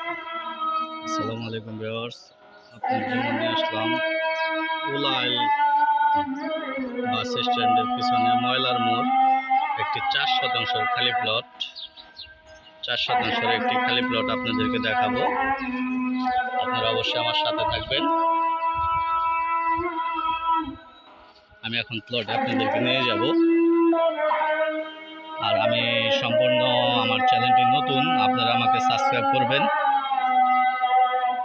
আসসালামু আলাইকুম ভিউয়ার্স, আপনার জন্য নিয়ে আসলাম উলাইল বাস স্ট্যান্ডের পিছনে ময়লার মোড় একটি 4% খালি প্লট। 4% একটি খালি প্লট আপনাদেরকে দেখাবো। আপনারা অবশ্যই আমার সাথে থাকবেন। আমি এখন প্লটে আপনাদেরকে নিয়ে যাব। আর আমি সম্পূর্ণ আমার চ্যানেলটি নতুন, আপনারা আমাকে সাবস্ক্রাইব করবেন,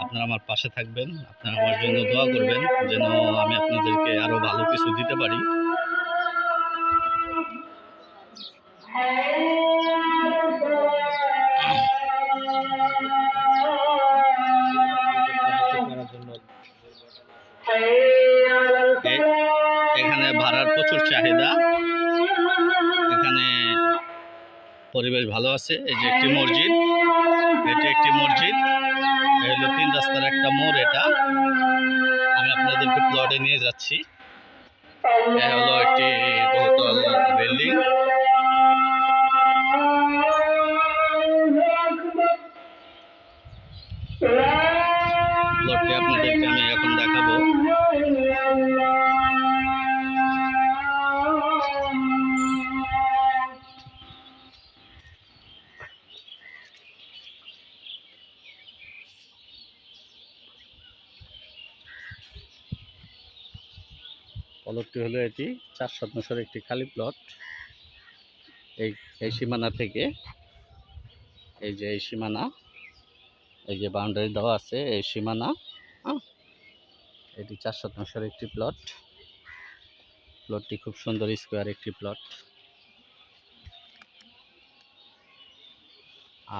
আপনারা আমার পাশে থাকবেন, আপনারা আমার জন্য দোয়া করবেন যেন আমি আপনাদেরকে আরো ভালো কিছু দিতে পারি। এখানে ভাড়ার প্রচুর চাহিদা, এখানে পরিবেশ ভালো আছে। এই যে একটি মসজিদ, এটি একটি মসজিদ, এই হলো 3 রাস্তার একটা মোড়। এটা আমি আপনাদেরকে প্লটে নিয়ে যাচ্ছি। এ হলো একটি বহুতল বিল্ডিং। প্লটটি আপনাদেরকে আমি এখন দেখাবো। প্লটটি হলো এটি 4% একটি খালি প্লট। এই সীমানা থেকে এই যে এই সীমানা, এই যে বাউন্ডারি দেওয়া আছে, এই সীমানা, এটি 4% একটি প্লট। প্লটটি খুব সুন্দর স্কোয়ার একটি প্লট।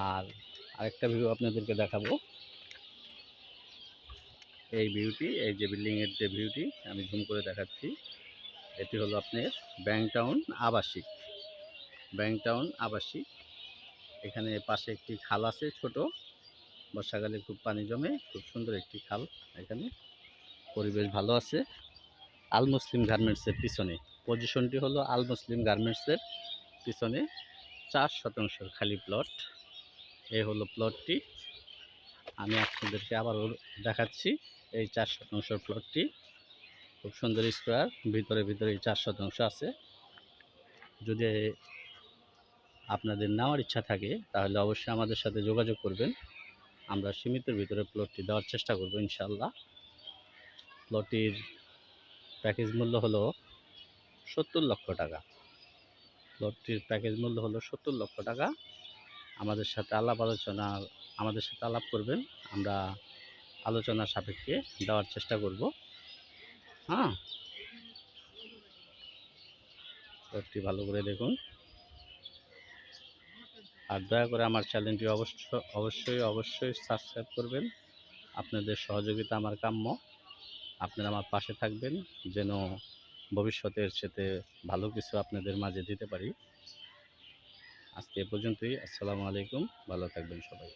আর আরেকটা ভিউ আপনাদেরকে দেখাবো। এই ভিউটি, এই যে বিল্ডিংয়ের যে ভিউটি আমি জুম করে দেখাচ্ছি, এটি হলো আপনার ব্যাংক টাউন আবাসিক। ব্যাংক টাউন আবাসিক। এখানে পাশে একটি খাল আছে ছোট, বর্ষাকালে খুব পানি জমে, খুব সুন্দর একটি খাল। এখানে পরিবেশ ভালো আছে। আল মুসলিম গার্মেন্টসের পিছনে, পজিশনটি হলো আল মুসলিম গার্মেন্টসের পিছনে 4% খালি প্লট। এই হলো প্লটটি, আমি আপনাদেরকে আবারও দেখাচ্ছি। এই 4% প্লটটি খুব সুন্দর স্কোয়ার, ভিতরে ভিতরে 4% আছে। যদি আপনাদের নেওয়ার ইচ্ছা থাকে তাহলে অবশ্যই আমাদের সাথে যোগাযোগ করবেন। আমরা সীমিতের ভিতরে প্লটটি দেওয়ার চেষ্টা করব ইনশাআল্লাহ। প্লটটির প্যাকেজ মূল্য হলো 70 লক্ষ টাকা। প্লটটির প্যাকেজ মূল্য হলো 70 লক্ষ টাকা। আমাদের সাথে আলাপ করবেন, আমরা আলোচনার সাপেক্ষে দেওয়ার চেষ্টা করব। হ্যাঁ, প্লটটি ভালো করে দেখুন। আর দয়া করে আমার চ্যানেলটি অবশ্যই সাবস্ক্রাইব করবেন। আপনাদের সহযোগিতা আমার কাম্য। আপনারা আমার পাশে থাকবেন যেন ভবিষ্যতের সাথে ভালো কিছু আপনাদের মাঝে দিতে পারি। আজকে এ পর্যন্তই। আসসালামু আলাইকুম, ভালো থাকবেন সবাই।